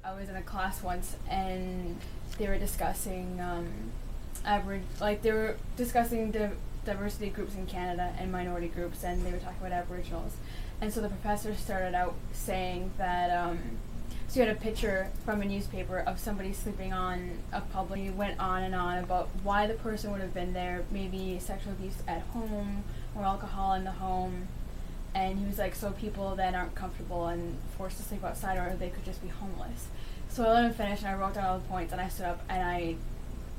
I was in a class once and they were discussing they were discussing the diversity groups in Canada and minority groups, and they were talking about Aboriginals. And so the professor started out saying that so you had a picture from a newspaper of somebody sleeping on a public. He went on and on about why the person would have been there, maybe sexual abuse at home or alcohol in the home. And he was like, so people then aren't comfortable and forced to sleep outside, or they could just be homeless. So I let him finish and I wrote down all the points and I stood up and I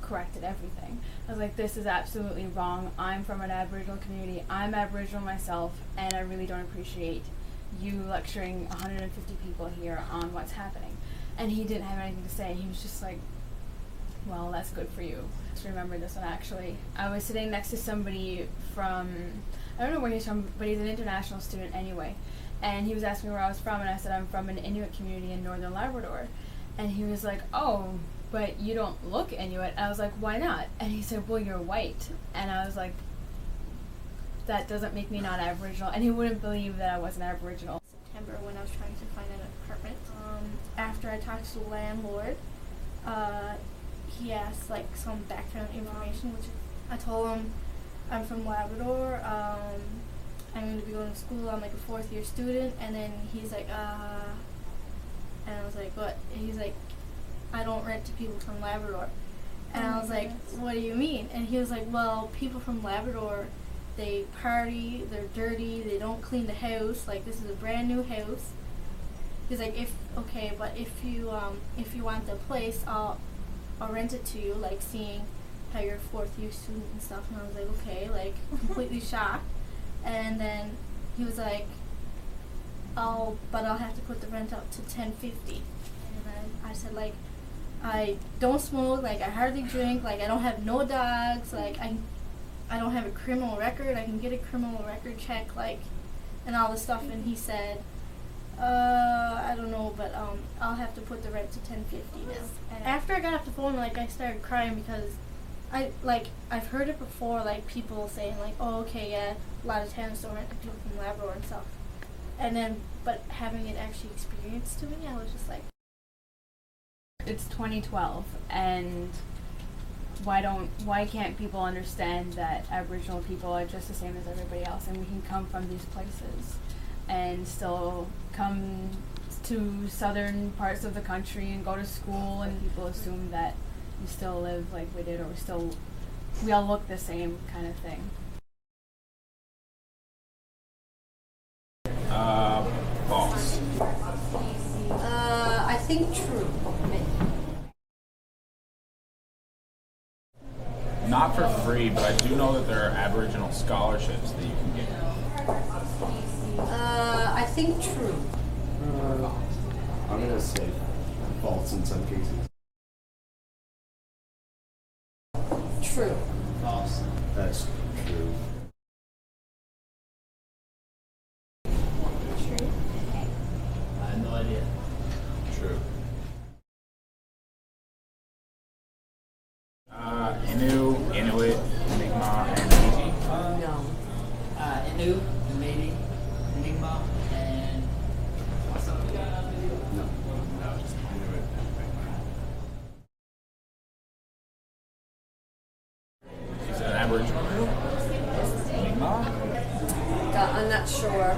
corrected everything. I was like, this is absolutely wrong. I'm from an Aboriginal community. I'm Aboriginal myself, and I really don't appreciate you lecturing 150 people here on what's happening. And he didn't have anything to say. He was just like, well, that's good for you. I just remember this one actually. I was sitting next to somebody from, I don't know where he's from, but he's an international student anyway. And he was asking me where I was from, and I said I'm from an Inuit community in northern Labrador. And he was like, oh, but you don't look Inuit. And I was like, why not? And he said, well, you're white. And I was like, that doesn't make me not Aboriginal. And he wouldn't believe that I wasn't Aboriginal. September, when I was trying to find an apartment, after I talked to the landlord, he asked like some background information, which I told him I'm from Labrador. I'm going to be going to school. I'm like a fourth-year student. And then he's like, and I was like, what? And he's like, I don't rent to people from Labrador. And I was like, what do you mean? And he was like, well, people from Labrador, they party, they're dirty, they don't clean the house. Like, this is a brand new house. He's like, if you want the place, I'll rent it to you. Like, seeing how you're a fourth-year student and stuff. And I was like, okay, like completely shocked. And then he was like, but I'll have to put the rent up to $10.50. And then I said, like, I don't smoke, like I hardly drink, like I don't have no dogs, like I don't have a criminal record. I can get a criminal record check, like, and all this stuff. And he said, I don't know, but I'll have to put the rent to $10.50 now. And after I got off the phone, like, I started crying because I've heard it before, like people saying like, oh, okay, yeah, a lot of towns don't rent to people from Labrador and stuff. And then, but having it actually experienced to me, I was just like, it's 2012, and why can't people understand that Aboriginal people are just the same as everybody else, and we can come from these places and still come to southern parts of the country and go to school, and people assume that we still live like we did, or we all look the same kind of thing. False. I think true. Not for free, but I do know that there are Aboriginal scholarships that you can get. I think true. I'm going to say false in some cases. True. False. That's true. true. I have no idea. True. Inuit, Mi'kmaq, and Métis. No. Innu, Métis, Mi'kmaq, and what's up? No. Is it an Aboriginal group? Mi'kmaq? I'm not sure.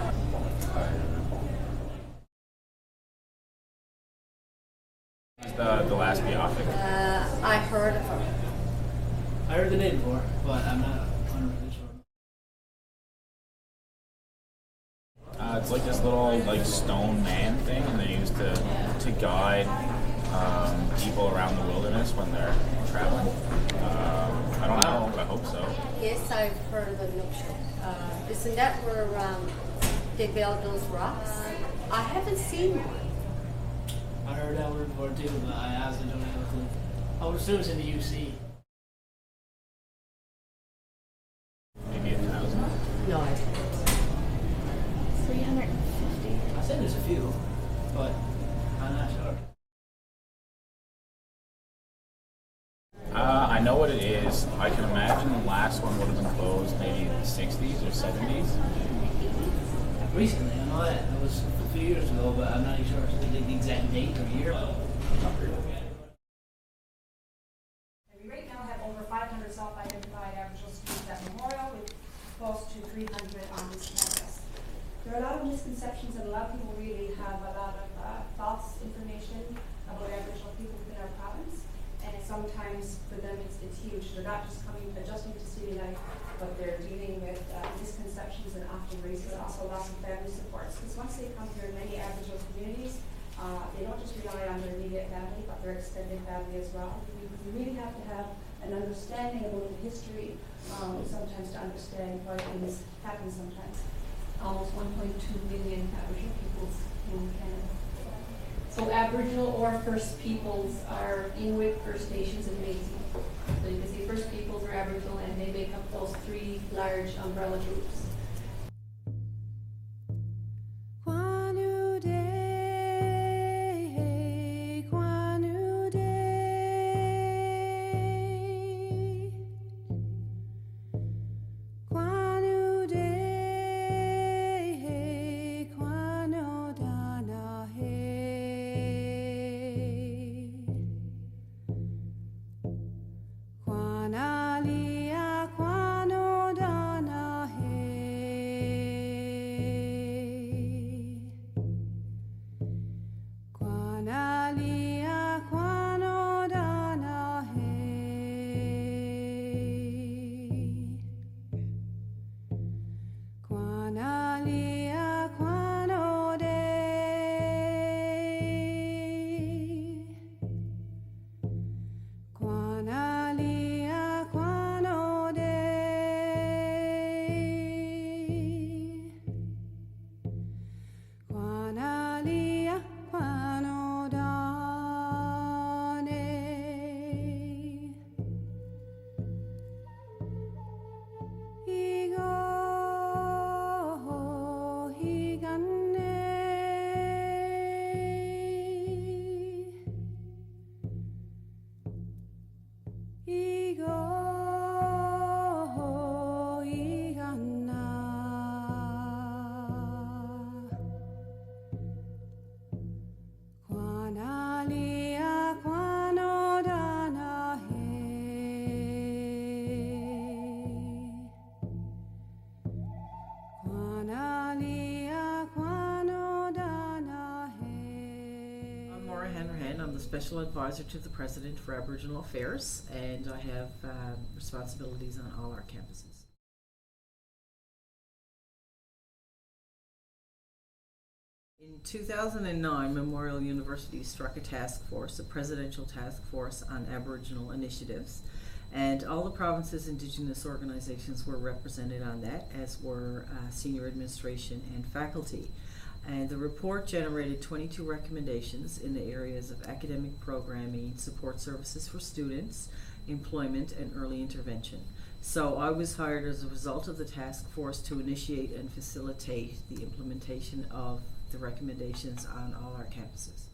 Is the last Beothuk? I heard of her. I heard the name before, but I'm not 100% sure. It's like this little stone man thing, and they used to guide people around the wilderness when they're traveling. I don't know, but I hope so. Yes, I've heard of the milkshake. Isn't that where they build those rocks? I haven't seen one. I heard that word before too, but I honestly don't have a clue. I would assume it's in the UC. Maybe 1,000. No, I can't. 350. I said there's a few, but I'm not sure. I know what it is. I can imagine the last one would have been closed maybe in the 60s or 70s. recently. I know that. It was a few years ago, but I'm not even sure the exact date or year. We right now have over 500 self-identified Aboriginal students at Memorial, with close to 300 on this campus. There are a lot of misconceptions, and a lot of people really have a lot of false information about Aboriginal people within our province, and sometimes for them it's huge. They're not just adjusting to city life, but they're dealing with misconceptions and often racist, also loss of family supports. Because once they come here in many Aboriginal communities, they don't just rely on their immediate family, but their extended family as well. You really have to have an understanding about the history, sometimes to understand why things happen sometimes. Almost 1.2 million Aboriginal peoples in Canada. So Aboriginal or First Peoples are Inuit, First Nations, and Métis. So you can see First Peoples are Aboriginal, and they make up those three large umbrella groups. I'm the Special Advisor to the President for Aboriginal Affairs, and I have responsibilities on all our campuses. In 2009, Memorial University struck a task force, a presidential task force on Aboriginal initiatives, and all the province's Indigenous organizations were represented on that, as were senior administration and faculty. And the report generated 22 recommendations in the areas of academic programming, support services for students, employment, and early intervention. So I was hired as a result of the task force to initiate and facilitate the implementation of the recommendations on all our campuses.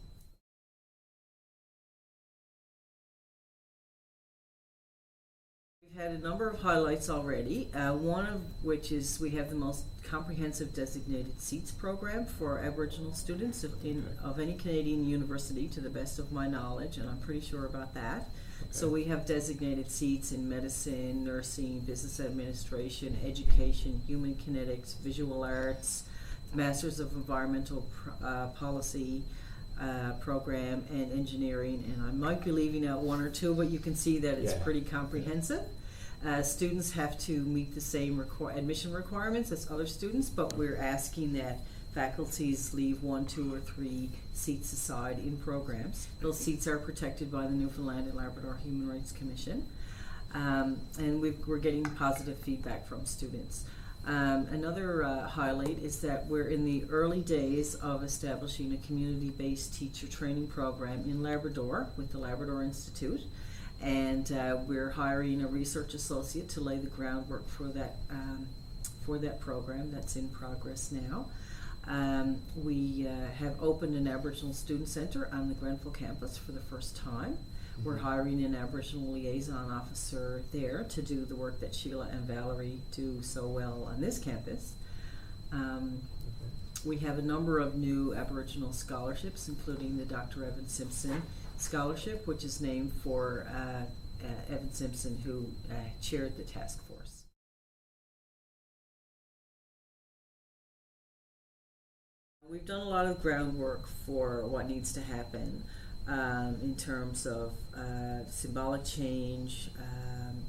We've had a number of highlights already, one of which is we have the most comprehensive designated seats program for Aboriginal students of any Canadian university, to the best of my knowledge, and I'm pretty sure about that. Okay. So we have designated seats in medicine, nursing, business administration, education, human kinetics, visual arts, Masters of Environmental Policy program, and engineering, and I might be leaving out one or two, but you can see that it's pretty comprehensive. Students have to meet the same admission requirements as other students, but we're asking that faculties leave 1, 2, or 3 seats aside in programs. Those seats are protected by the Newfoundland and Labrador Human Rights Commission, and we're getting positive feedback from students. Another highlight is that we're in the early days of establishing a community-based teacher training program in Labrador with the Labrador Institute, and we're hiring a research associate to lay the groundwork for that program. That's in progress now. We have opened an Aboriginal Student Centre on the Grenfell campus for the first time. We're hiring an Aboriginal liaison officer there to do the work that Sheila and Valerie do so well on this campus. We have a number of new Aboriginal scholarships, including the Dr. Evan Simpson Scholarship, which is named for Evan Simpson, who chaired the task force. We've done a lot of groundwork for what needs to happen in terms of symbolic change,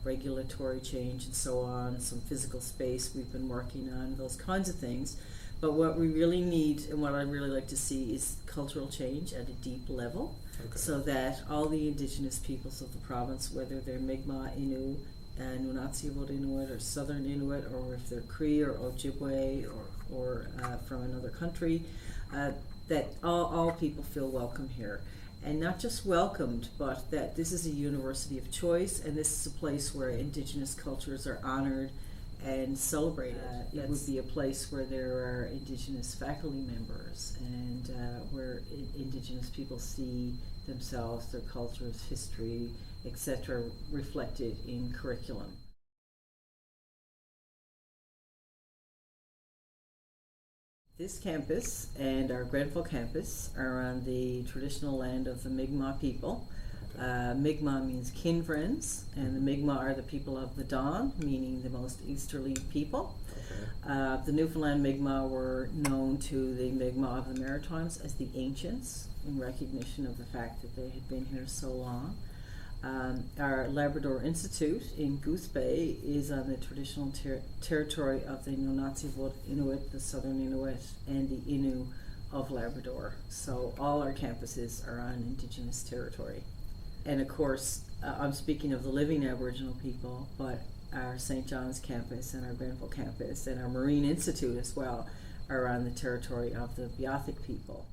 regulatory change, and so on, some physical space we've been working on, those kinds of things. But what we really need, and what I'd really like to see, is cultural change at a deep level, so that all the Indigenous peoples of the province, whether they're Mi'kmaq, Innu, Nunatsiavut Inuit, or Southern Inuit, or if they're Cree or Ojibwe, or from another country, that all people feel welcome here. And not just welcomed, but that this is a university of choice, and this is a place where Indigenous cultures are honored and celebrated. It would be a place where there are Indigenous faculty members, and where Indigenous people see themselves, their cultures, history, etc., reflected in curriculum. This campus and our Grenfell campus are on the traditional land of the Mi'kmaq people. Mi'kmaq means kin friends, and the Mi'kmaq are the people of the dawn, meaning the most easterly people. The Newfoundland Mi'kmaq were known to the Mi'kmaq of the Maritimes as the ancients, in recognition of the fact that they had been here so long. Our Labrador Institute in Goose Bay is on the traditional territory of the Nunatsiavut Inuit, the Southern Inuit, and the Innu of Labrador. So all our campuses are on Indigenous territory. And of course, I'm speaking of the living Aboriginal people, but our St. John's campus and our Grenfell campus and our Marine Institute as well are on the territory of the Beothuk people.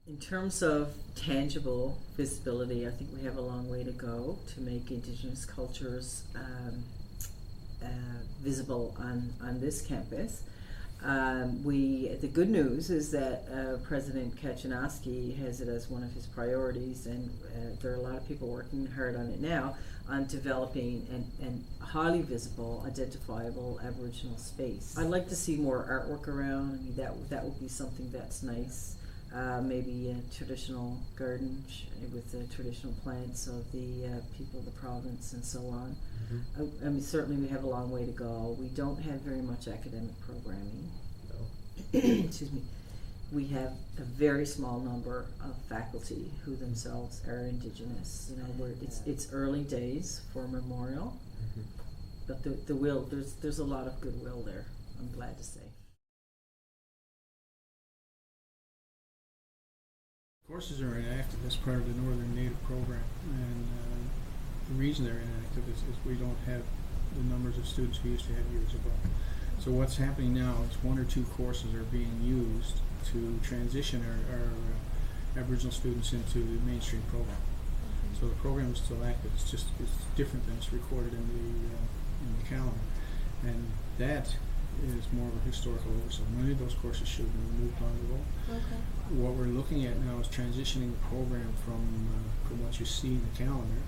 In terms of tangible visibility, I think we have a long way to go to make Indigenous cultures visible on this campus. The good news is that President Kaczynski has it as one of his priorities, and there are a lot of people working hard on it now, on developing an highly visible, identifiable Aboriginal space. I'd like to see more artwork around. I mean, that would be something that's nice. Maybe a traditional garden with the traditional plants of the people of the province and so on. Mm-hmm. I mean, certainly we have a long way to go. We don't have very much academic programming. No. Excuse me. We have a very small number of faculty who themselves are Indigenous. You know, it's early days for Memorial, but there's a lot of goodwill there, I'm glad to say. Courses are inactive as part of the Northern Native program, and the reason they're inactive is we don't have the numbers of students we used to have years ago. So what's happening now is 1 or 2 courses are being used to transition our Aboriginal students into the mainstream program. So the program is still active. It's different than it's recorded in the calendar, and that is more of a historical oversight. Many of those courses should have been removed on the roll. Okay. What we're looking at now is transitioning the program from what you see in the calendar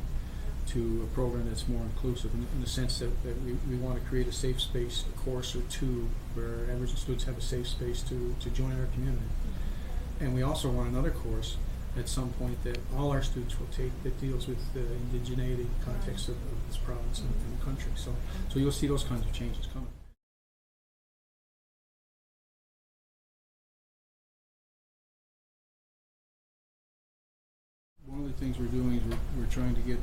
to a program that's more inclusive in the sense that we want to create a safe space, a course or two, where Aboriginal students have a safe space to join our community. Mm-hmm. And we also want another course at some point that all our students will take that deals with the indigeneity context of this province and the country. So you'll see those kinds of changes coming. One of the things we're doing is we're trying to get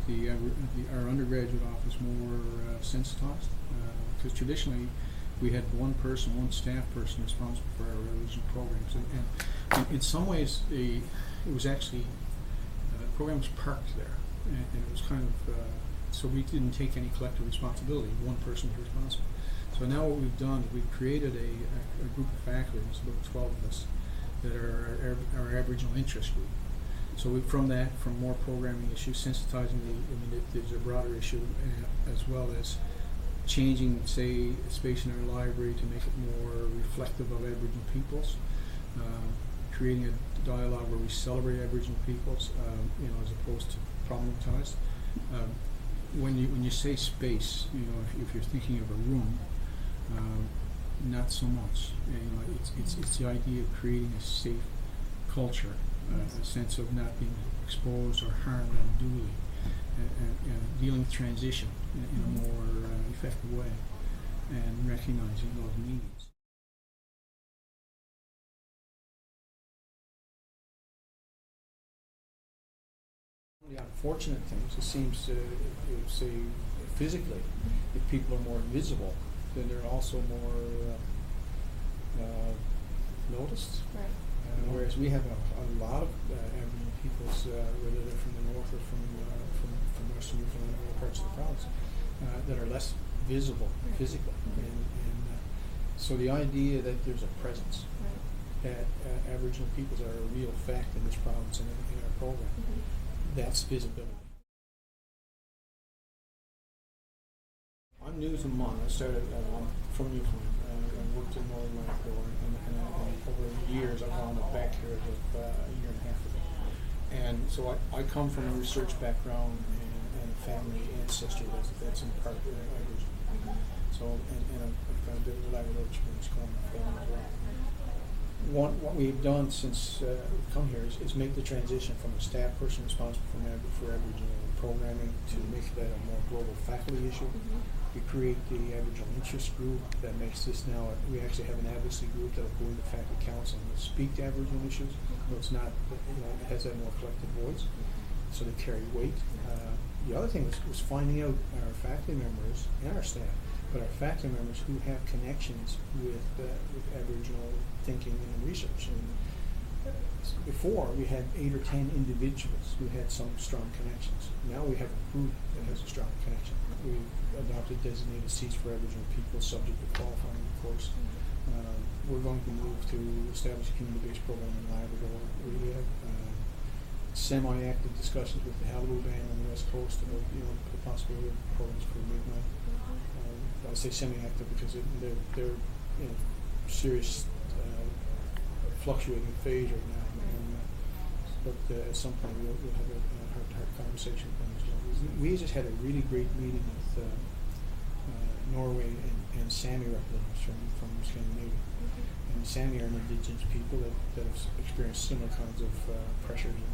our undergraduate office more sensitized, because traditionally we had one staff person responsible for our Aboriginal programs, and in some ways it was actually the program was parked there, and it was kind of so we didn't take any collective responsibility. One person was responsible. So now what we've done is we've created a group of faculty. There's about 12 of us that are our Aboriginal interest group. So from more programming issues, sensitizing there's a broader issue, as well as changing, say, a space in our library to make it more reflective of Aboriginal peoples, creating a dialogue where we celebrate Aboriginal peoples, as opposed to problematized. when you say space, if you're thinking of a room, not so much. It's the idea of creating a safe culture, a sense of not being exposed or harmed unduly, and dealing with transition in a more effective way, and recognizing those needs. The unfortunate things, it seems to say physically, if people are more visible, then they're also more noticed. Right. Whereas we have a lot of Aboriginal peoples, whether they're from the north or from Western Newfoundland or other parts of the province, that are less visible physically. And so the idea that there's a presence, that Aboriginal peoples are a real fact in this province and in our program, that's visibility. I'm new to MUN. I started from Newfoundland. I worked in Northern Labrador, and over the years I've wound up back here a year and a half ago. And so I come from a research background and a family ancestry that's in part Aboriginal. So, and I've got a bit of Labrador experience going on as well. What we've done since we've come here is make the transition from a staff person responsible for Aboriginal programming to make that a more global faculty issue. We create the Aboriginal Interest Group that makes this now, we actually have an advocacy group that will go into faculty council and speak to Aboriginal issues. So it's not, it has that more collective voice, so they carry weight. The other thing was finding out our faculty members and our staff, but our faculty members who have connections with Aboriginal thinking and research. And before, we had 8 or 10 individuals who had some strong connections. Now we have a group that has a strong connection. We've adopted designated seats for Aboriginal people, subject to qualifying, of course. We're going to move to establish a community-based program in Labrador. We have semi-active discussions with the Halibu Band on the West Coast about the possibility of programs for midnight. I say semi-active because they're in a serious fluctuating phase right now. But at some point we'll have a heart-to-heart conversation with them as well. We just had a really great meeting with Norway and Sami representatives from Scandinavia. And Sami are an indigenous people that have experienced similar kinds of pressures and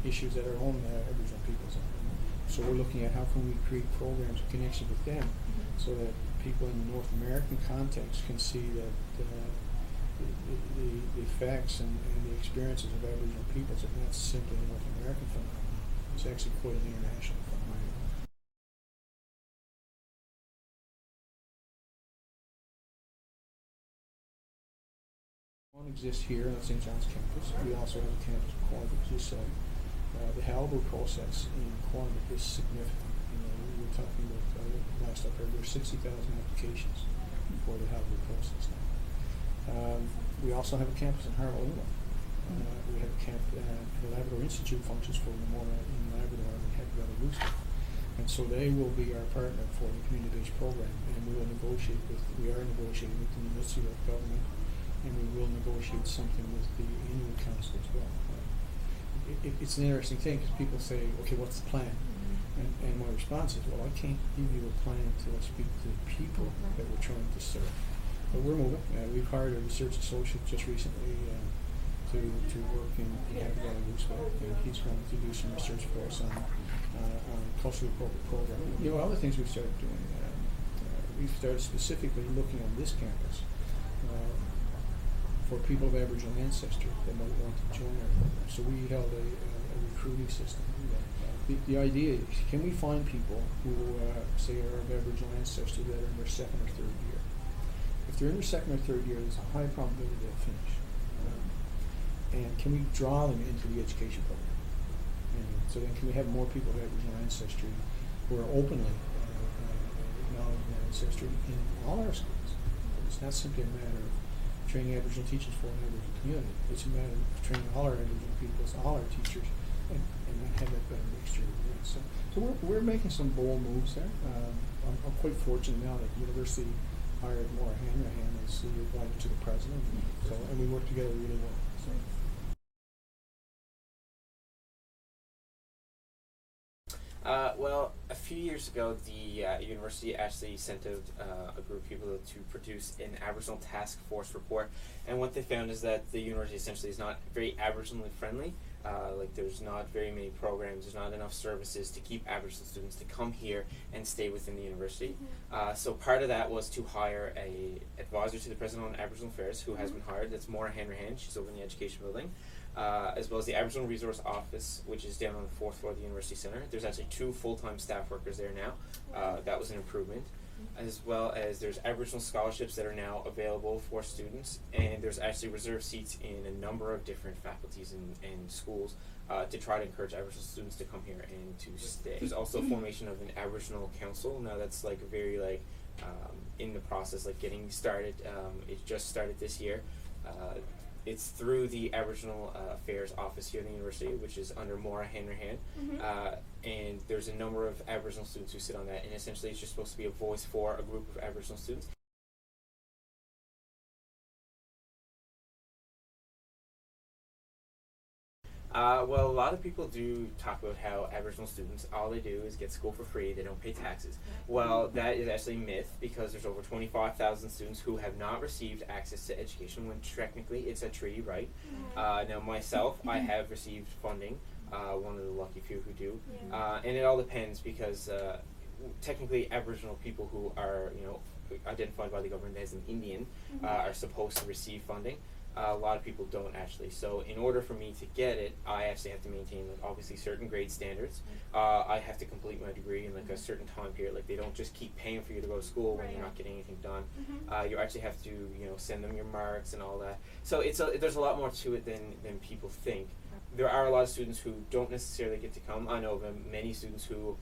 issues that our own Aboriginal peoples are. So we're looking at how can we create programs of connection with them so that people in the North American context can see that the facts and the experiences of Aboriginal peoples are not simply a North American phenomenon. It's actually quite an international phenomenon. One exists here on St. John's campus. We also have a campus in Cornwall, as you said. The Halibu process in Cornwall is significant. We were talking about, last I heard, there are 60,000 applications for the Halibu process now. We also have a campus in Harlow, England. We have a camp, the Labrador Institute functions for Memorial in Labrador and we have Belarus. And so they will be our partner for the community-based program, and we are negotiating with the municipal government, and we will negotiate something with the Inuit Council as well. It's an interesting thing because people say, okay, what's the plan? And my response is, well, I can't give you a plan until I speak to the people that we're trying to serve. But we're moving. We've hired a research associate just recently to work in Belarus, and he's going to do some research for us on culturally appropriate programming. Other things we've started doing. We've started specifically looking on this campus for people of Aboriginal ancestry that might want to join our program. So we held a recruiting system. The idea is, can we find people who say are of Aboriginal ancestry that are in their 2nd or 3rd year? If they're in their 2nd or 3rd year, there's a high probability they'll finish. And can we draw them into the education program? And so then can we have more people of Aboriginal ancestry who are openly acknowledging their ancestry in all our schools? It's not simply a matter of training Aboriginal teachers for an Aboriginal community. It's a matter of training all our Aboriginal peoples, all our teachers, and have that better mixture. So we're making some bold moves there. I'm quite fortunate now that the university hired Maura Hanrahan as the advisor to the president. So, and we work together really well. So. Well, a few years ago, the university actually sent out a group of people to produce an Aboriginal task force report, and what they found is that the university essentially is not very Aboriginally friendly. Like there's not very many programs, there's not enough services to keep Aboriginal students to come here and stay within the university. So part of that was to hire a advisor to the president on Aboriginal Affairs, who has been hired. That's Maura Hanrahan. She's over in the education building. As well as the Aboriginal Resource Office, which is down on the 4th floor of the University Centre. There's actually 2 full-time staff workers there now. That was an improvement. As well as there's Aboriginal scholarships that are now available for students, and there's actually reserved seats in a number of different faculties and schools to try to encourage Aboriginal students to come here and to stay. There's also a formation of an Aboriginal council. Now that's like very in the process, like getting started. It just started this year. It's through the Aboriginal Affairs Office here at the university, which is under Maura Hanrahan. And there's a number of Aboriginal students who sit on that, and essentially it's just supposed to be a voice for a group of Aboriginal students. Well, a lot of people do talk about how Aboriginal students, all they do is get school for free, they don't pay taxes. Well, that is actually a myth, because there's over 25,000 students who have not received access to education when technically it's a treaty right. Now myself, I have received funding, one of the lucky few who do, and it all depends because technically Aboriginal people who are, identified by the government as an Indian are supposed to receive funding. A lot of people don't actually. So in order for me to get it, I actually have to maintain obviously certain grade standards. I have to complete my degree in a certain time period. Like they don't just keep paying for you to go to school when you're not getting anything done. You actually have to send them your marks and all that. So there's a lot more to it than people think. There are a lot of students who don't necessarily get to come. I know of many students who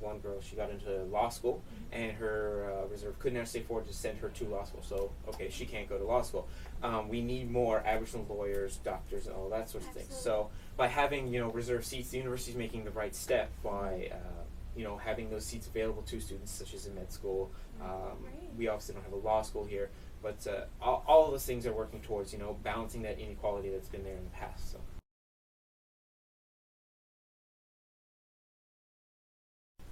one girl, she got into law school, and her reserve couldn't actually afford to send her to law school, so okay, she can't go to law school. We need more Aboriginal lawyers, doctors, and all that sort of thing. So by having reserved seats, the university is making the right step by having those seats available to students, such as in med school. We obviously don't have a law school here, but all of those things are working towards balancing that inequality that's been there in the past. So.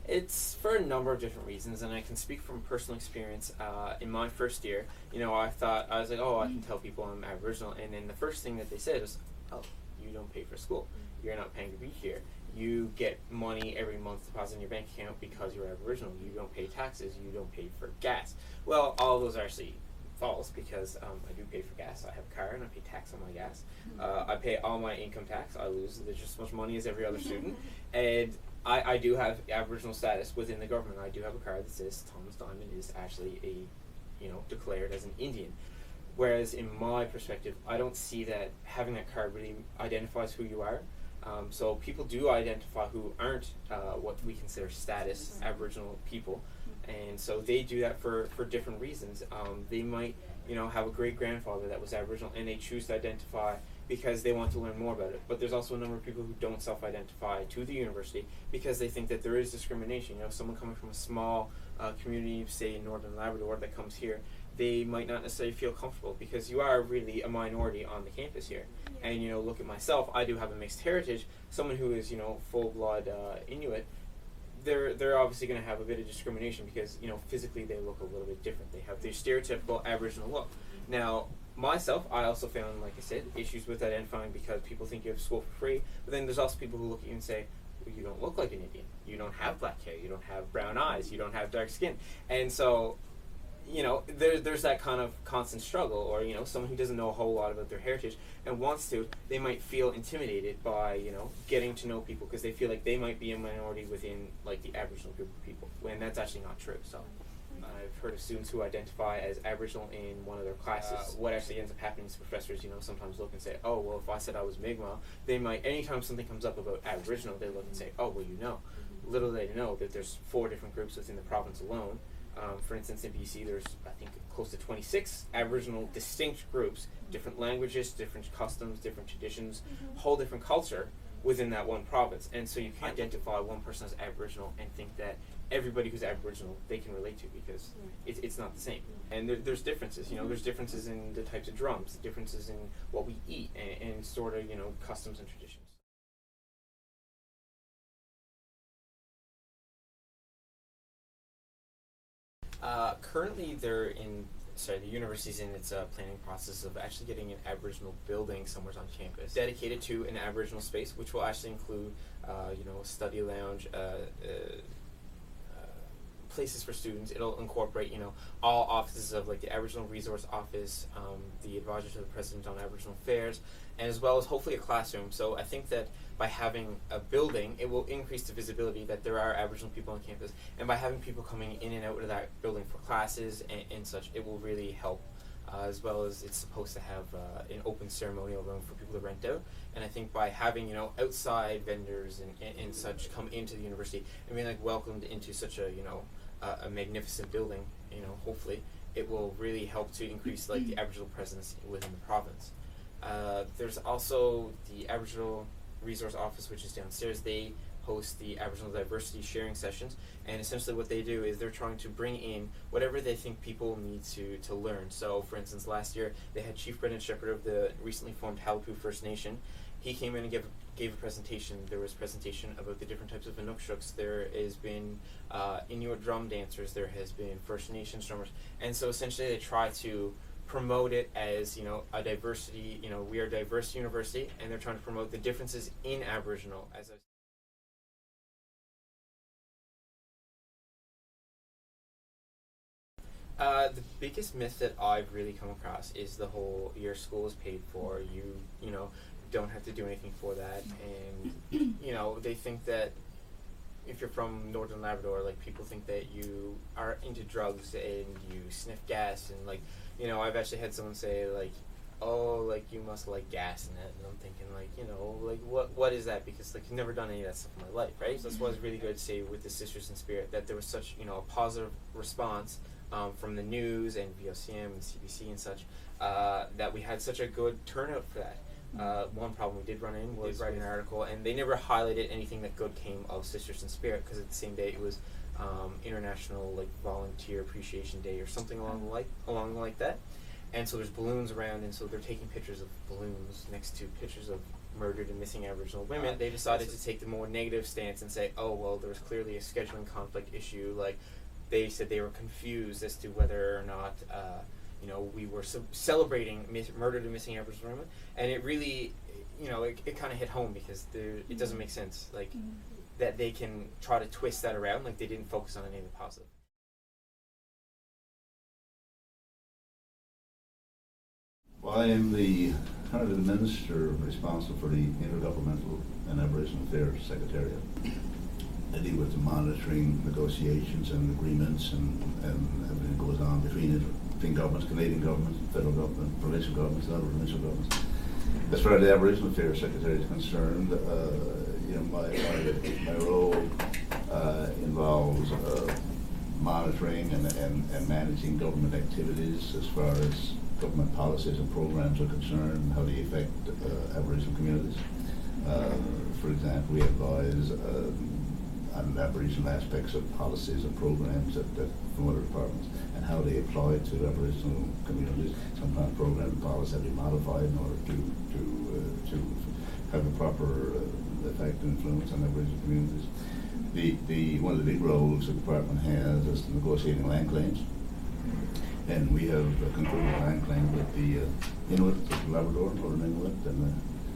It's for a number of different reasons, and I can speak from personal experience. In my first year, I was like, oh, I can tell people I'm Aboriginal, and then the first thing that they said was, oh, you don't pay for school. You're not paying to be here. You get money every month deposited in your bank account because you're Aboriginal. You don't pay taxes. You don't pay for gas. Well, all of those are actually false because I do pay for gas. I have a car and I pay tax on my gas. I pay all my income tax. I lose just as much money as every other student, and I do have Aboriginal status within the government. I do have a card that says Thomas Diamond is actually declared as an Indian. Whereas in my perspective, I don't see that having that card really identifies who you are. So people do identify who aren't what we consider status Aboriginal people, and so they do that for different reasons. They might have a great grandfather that was Aboriginal, and they choose to identify because they want to learn more about it. But there's also a number of people who don't self-identify to the university because they think that there is discrimination. Someone coming from a small community, say in Northern Labrador, that comes here, they might not necessarily feel comfortable because you are really a minority on the campus here. And look at myself, I do have a mixed heritage. Someone who is full-blood Inuit, they're obviously going to have a bit of discrimination because physically they look a little bit different. They have their stereotypical Aboriginal look. Now myself, I also found, like I said, issues with identifying because people think you have school for free, but then there's also people who look at you and say, well, you don't look like an Indian, you don't have black hair, you don't have brown eyes, you don't have dark skin. And so there's that kind of constant struggle, or someone who doesn't know a whole lot about their heritage and wants to, they might feel intimidated by getting to know people because they feel like they might be a minority within like the Aboriginal group of people, when that's actually not true. So I've heard of students who identify as Aboriginal in one of their classes. What actually ends up happening is professors sometimes look and say, oh, well, if I said I was Mi'kmaq, they might, anytime something comes up about Aboriginal, they look and say, oh, well, little they know that there's 4 different groups within the province alone. For instance, in BC, there's, I think, close to 26 Aboriginal distinct groups, different languages, different customs, different traditions, whole different culture within that one province. And so you can't identify one person as Aboriginal and think that everybody who's Aboriginal they can relate to, because it's not the same. And there's differences, there's differences in the types of drums, differences in what we eat, and sort of, customs and traditions. Currently, the university's in its planning process of actually getting an Aboriginal building somewhere on campus dedicated to an Aboriginal space, which will actually include, a study lounge, places for students. It'll incorporate, all offices of like the Aboriginal Resource Office, the advisor to the President on Aboriginal Affairs, and as well as hopefully a classroom. So I think that by having a building, it will increase the visibility that there are Aboriginal people on campus, and by having people coming in and out of that building for classes and such, it will really help. As well as it's supposed to have an open ceremonial room for people to rent out, and I think by having outside vendors and such come into the university and being like welcomed into such a a magnificent building, hopefully it will really help to increase like the Aboriginal presence within the province. There's also the Aboriginal Resource Office, which is downstairs. They host the Aboriginal diversity sharing sessions, and essentially what they do is they're trying to bring in whatever they think people need to learn. So for instance, last year they had Chief Brendan Shepherd of the recently formed Halapu First Nation. He came in and gave a presentation. There was a presentation about the different types of Inukshuks. There has been Inuit drum dancers. There has been First Nations drummers, and so essentially they try to promote it as a diversity. We are a diverse university, and they're trying to promote the differences in Aboriginal as a the biggest myth that I've really come across is the whole your school is paid for, you don't have to do anything for that, and they think that if you're from Northern Labrador, like people think that you are into drugs and you sniff gas, and like I've actually had someone say like, oh, like you must like gas in it, and I'm thinking like what is that, because like I've never done any of that stuff in my life, right? So that's why it's really good to say with the Sisters in Spirit that there was such a positive response from the news and VOCM and CBC and such, that we had such a good turnout for that. One problem we did run in was writing an article, and they never highlighted anything that good came of Sisters in Spirit, because at the same day it was International like Volunteer Appreciation Day or something along like that. And so there's balloons around, and so they're taking pictures of balloons next to pictures of murdered and missing Aboriginal women. They decided to take the more negative stance and say, oh well, there was clearly a scheduling conflict issue. Like they said they were confused as to whether or not we were celebrating murdered and missing Aboriginal women, and it really it kind of hit home, because it doesn't make sense like that they can try to twist that around, like they didn't focus on any of the positive. Well, I am the Minister responsible for the Intergovernmental and Aboriginal Affairs Secretariat. I deal with the monitoring, negotiations and agreements and everything that goes on between governments, Canadian government, federal government, provincial governments, and other provincial governments. As far as the Aboriginal Affairs Secretary is concerned, my role involves monitoring and managing government activities as far as government policies and programs are concerned, and how they affect Aboriginal communities. For example, we advise on Aboriginal aspects of policies and programs that from other departments, and how they apply to Aboriginal communities. Sometimes program and policy have to be modified in order to have a proper effect and influence on Aboriginal communities. One of the big roles the department has is negotiating land claims, and we have concluded a land claim with the Inuit of Labrador, Northern Inuit, and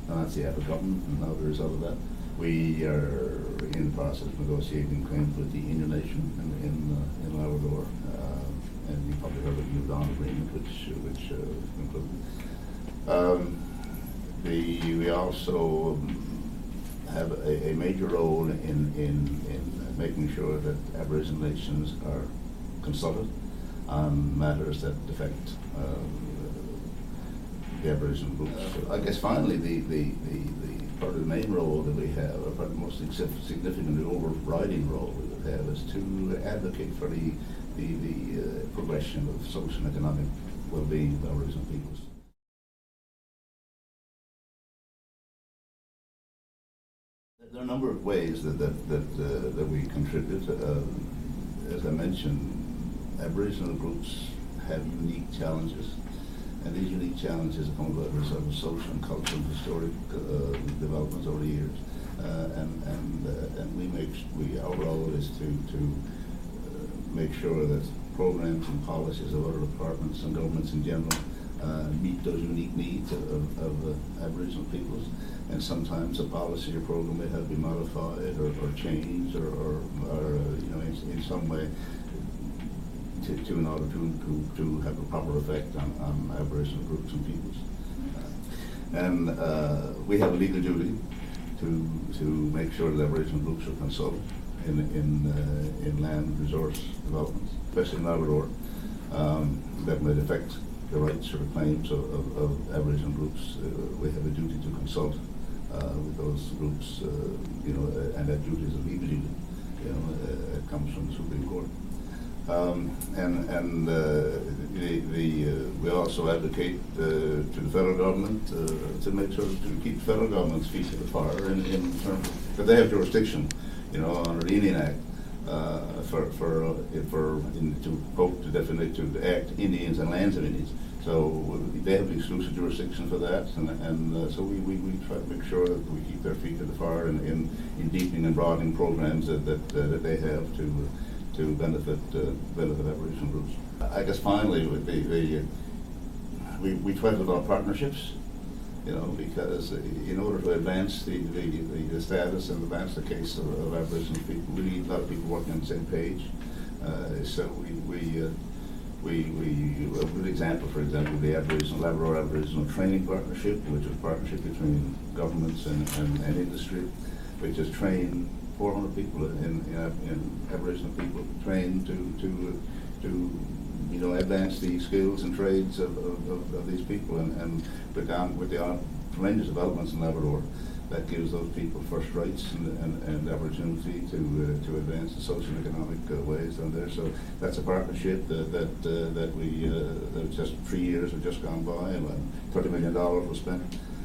the Nancy-Appa government, and now the result of that. We are in the process of negotiating claims with the Innu Nation in Labrador, and you probably heard of the New Dawn Agreement, which concluded. We also have a major role in making sure that Aboriginal nations are consulted on matters that affect the Aboriginal groups. I guess finally part of the main role that we have, or part of the most significant overriding role we would have, is to advocate for the progression of social and economic well-being of Aboriginal peoples. There are a number of ways that we contribute. As I mentioned, Aboriginal groups have unique challenges. And these unique challenges come about as a result of social and cultural and historic developments over the years, and our role is to make sure that programs and policies of other departments and governments in general meet those unique needs of Aboriginal peoples. And sometimes a policy or program may have to be modified or changed or you know, in some way in order to have a proper effect on Aboriginal groups and peoples. And we have a legal duty to make sure that Aboriginal groups are consulted in land resource developments, especially in Labrador, that might affect the rights or the claims of Aboriginal groups. We have a duty to consult with those groups, you know, and that duty is a legal duty. You know, it comes from the Supreme Court. We also advocate to the federal government to make sure to keep the federal government's feet to the fire in terms that they have jurisdiction, you know, under the Indian Act to quote to act Indians and lands of Indians. So they have the exclusive jurisdiction for that, and so we try to make sure that we keep their feet to the fire in deepening and broadening programs that they have to benefit Aboriginal groups. I guess finally, we try to develop partnerships, you know, because in order to advance the status and advance the case of Aboriginal people, we need a lot of people working on the same page. So a good example, for example, the Labrador Aboriginal Training Partnership, which is a partnership between governments and industry, which has trained 400 people in Aboriginal people, trained to you know, advance the skills and trades of these people, and with the tremendous developments in Labrador, that gives those people first rights and opportunity to advance the social and economic ways down there. So that's a partnership that just 3 years have just gone by, and $30 million was spent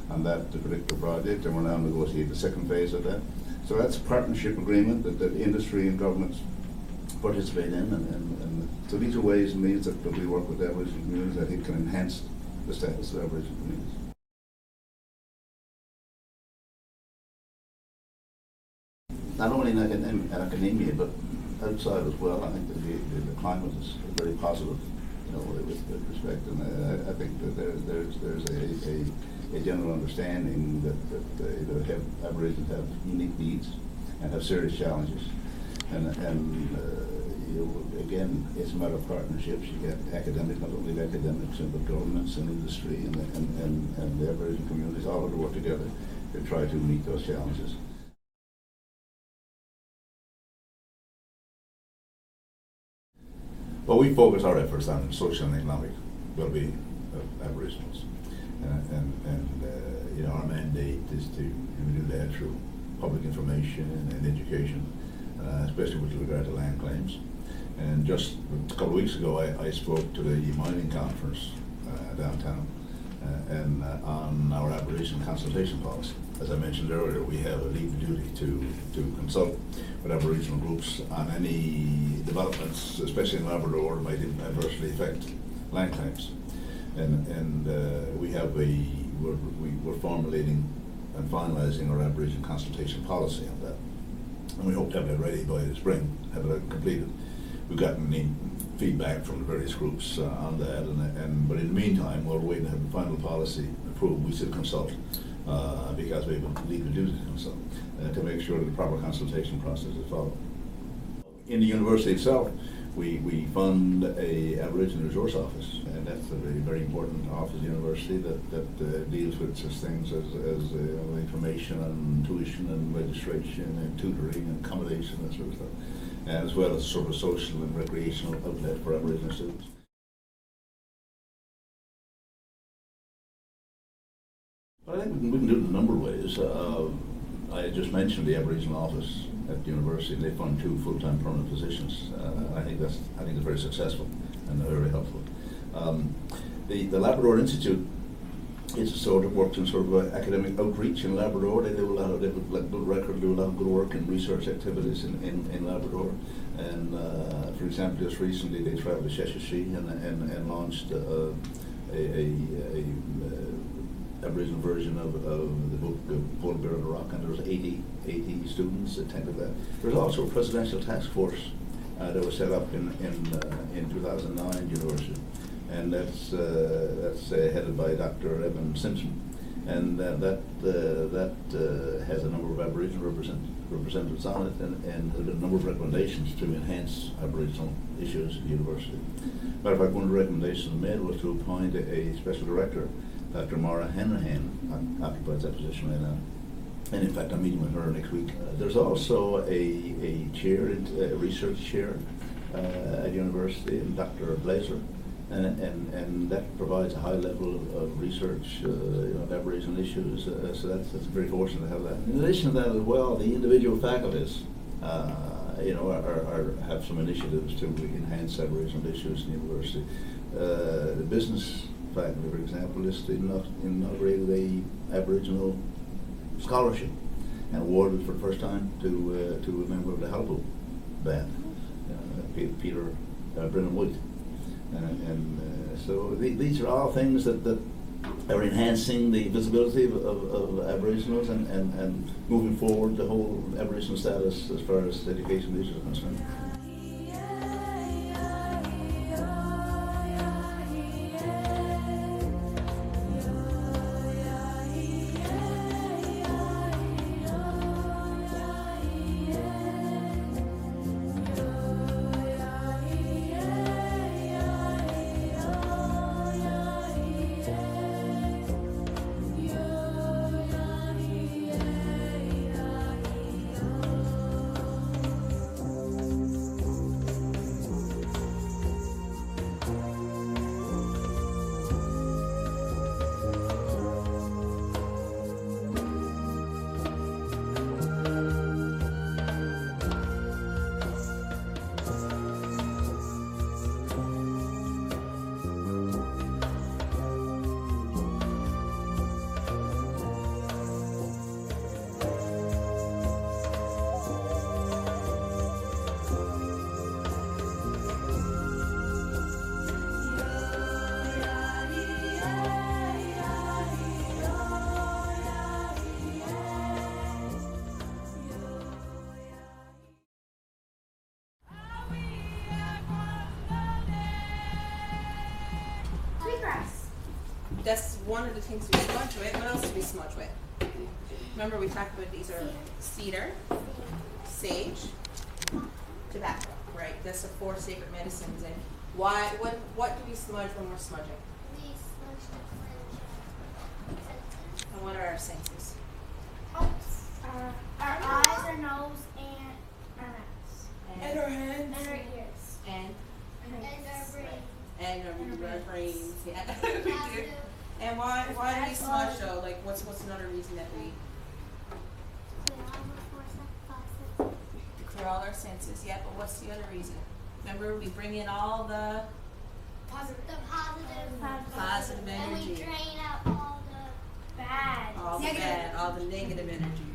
on that particular project, and we're now negotiating the second phase of that. So that's a partnership agreement that industry and governments participate in, and so these are ways and means that we work with Aboriginal communities that I think can enhance the status of Aboriginal communities. Not only in academia, but outside as well. I think that the climate is very positive, you know, with respect, and I think that there's a general understanding that Aborigines have unique needs and have serious challenges, and you know, again, it's a matter of partnerships. You get academic, not only the academics, but governments and industry and the Aboriginal communities all have to work together to try to meet those challenges. Well, we focus our efforts on social and economic well-being of Aboriginals, and you know, our mandate is to do that through public information and education, especially with regard to land claims. And just a couple of weeks ago, I spoke to the mining conference downtown, and on our Aboriginal consultation policy. As I mentioned earlier, we have a legal duty to consult with Aboriginal groups on any developments, especially in Labrador, that might adversely affect land claims. And we're formulating and finalising our Aboriginal consultation policy on that. And we hope to have it ready by the spring, have it completed. We've gotten feedback from the various groups on that, but in the meantime, while we're waiting to have the final policy approved, we still consult because we have a legal duty to consult to make sure that the proper consultation process is followed. In the university itself, we fund a Aboriginal resource office, and that's a very important office in the university that deals with such things as information on tuition and registration and tutoring and accommodation, that sort of stuff, and as well as sort of social and recreational outlet for Aboriginal students. But I think we can do it in a number of ways. I just mentioned the Aboriginal office at the university, and they fund 2 full-time permanent positions. I think it's very successful and very helpful. The Labrador Institute is a sort of works in sort of academic outreach in Labrador. They do a lot of good work in research activities in Labrador. And for example, just recently they traveled to Sheshatshiu and launched a Aboriginal version of the book Polar Bear on the Rock, and there was 80 students attended that. There's also a presidential task force that was set up in 2009 university, and that's headed by Dr. Evan Simpson, and that has a number of Aboriginal representatives on it, and has a number of recommendations to enhance Aboriginal issues at the university. Matter of fact, one of the recommendations made was to appoint a special director. Dr. Mara Hanrahan occupies that position right now. And in fact, I'm meeting with her next week. There's also a chair, a research chair at university, and Dr. Blazer, and that provides a high level of research of Aboriginal issues. So that's very fortunate to have that. In addition to that as well, the individual faculties, have some initiatives to enhance Aboriginal issues in the university. The business faculty, for example, is inaugurated a Aboriginal scholarship and awarded for the first time to a member of the Halpo band, Peter Brennan Wood. So these are all things that are enhancing the visibility of Aboriginals and moving forward the whole Aboriginal status as far as education issues are concerned. That's one of the things we smudge with. What else do we smudge with? Remember we talked about these are cedar, sage, tobacco, right? That's the 4 sacred medicines. And why? What do we smudge when we're smudging? We smudge the fringe. And what are our senses? Our eyes, our nose, and our mouths. And our hands. And our ears. And our brain. And our brains. Yeah, we do. And why do we smudge though? Like what's another reason that we clear all our senses? Yeah, but what's the other reason? Remember, we bring in all the positive energy. And we drain out all the bad. All the bad, all the negative energy.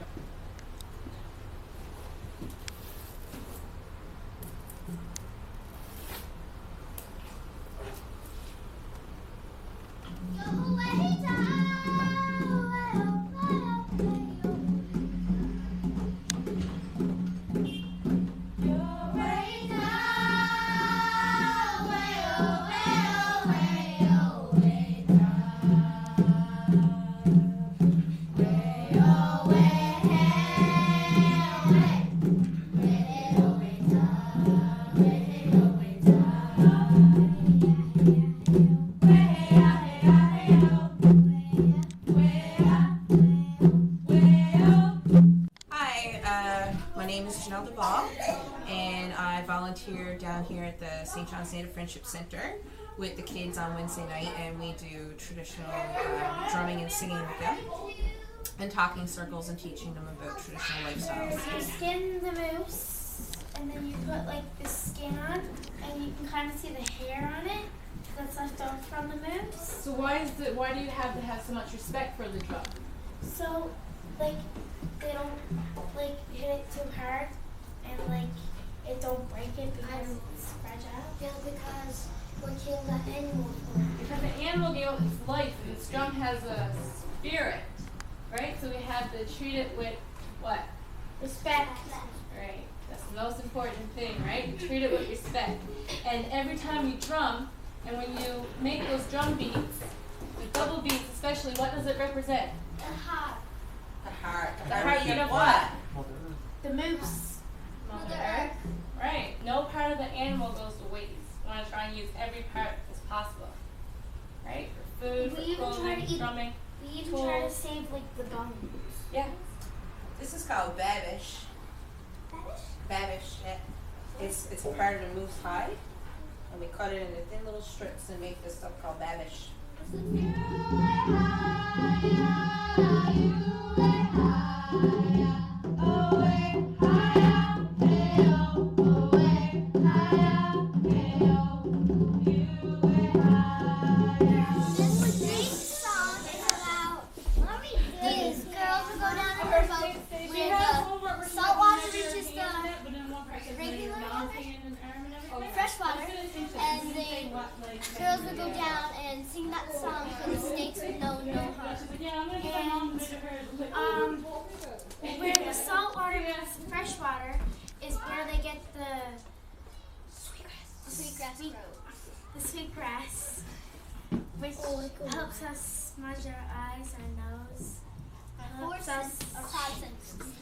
Down here at the St. John's Native Friendship Center with the kids on Wednesday night, and we do traditional drumming and singing with them and talking circles and teaching them about traditional lifestyles. You skin the moose and then you put like the skin on and you can kind of see the hair on it that's left over from the moose. So why do you have to have so much respect for the drum? So like they don't like hit it too hard and like it don't break it because it's fragile. Yeah, because we kill that animal for it. Because the animal gave up its life, and this drum has a spirit, right? So we have to treat it with what? Respect. Right. That's the most important thing, right? You treat it with respect. And every time you drum, and when you make those drum beats, the double beats especially, what does it represent? The heart. The heart. The heartbeat of what? The moose. Mother Earth. Right. No part of the animal goes to waste. We want to try and use every part as possible. Right? For food, We for even try clothing, to eat- drumming. We even try to save like the bones. Yeah. This is called babish. Babish. Yeah. It's a part of the moose hide, and we cut it into thin little strips and make this stuff called babish. These girls will go down in the boat where the salt water reaches the regular water, fresh water, and the girls will go down and sing that song for the snakes with no harm. And where the salt water meets the fresh water is where they get the sweet grass, which helps us smudge our eyes, our nose.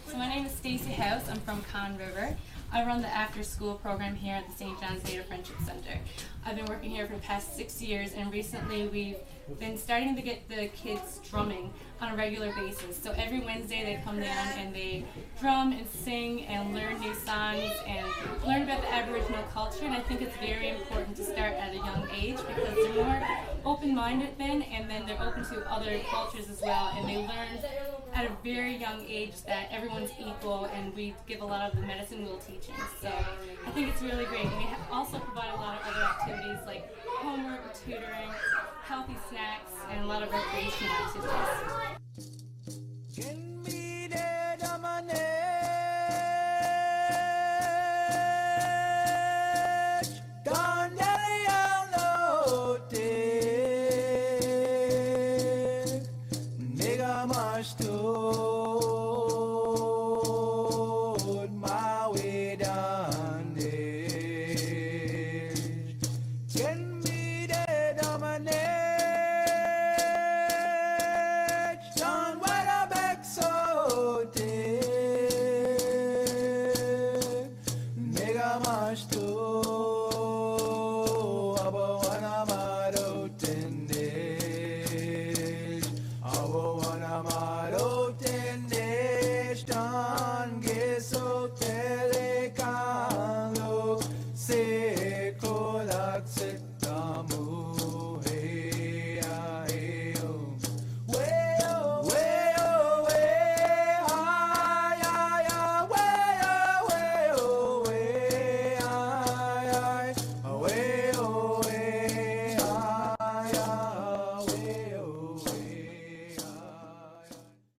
So my name is Stacey House. I'm from Conn River. I run the after-school program here at the St. John's Native Friendship Center. I've been working here for the past 6 years, and recently we've been starting to get the kids drumming on a regular basis. So every Wednesday they come down and they drum and sing and learn new songs and learn about the Aboriginal culture, and I think it's very important to start at a young age because they're more open-minded then, and then they're open to other cultures as well, and they learn at a very young age that everyone's equal, and we give a lot of the medicine wheel teaching. So I think it's really great. And we also provide a lot of other activities like homework, tutoring, healthy snacks, and a lot of recreational activities. My way down there.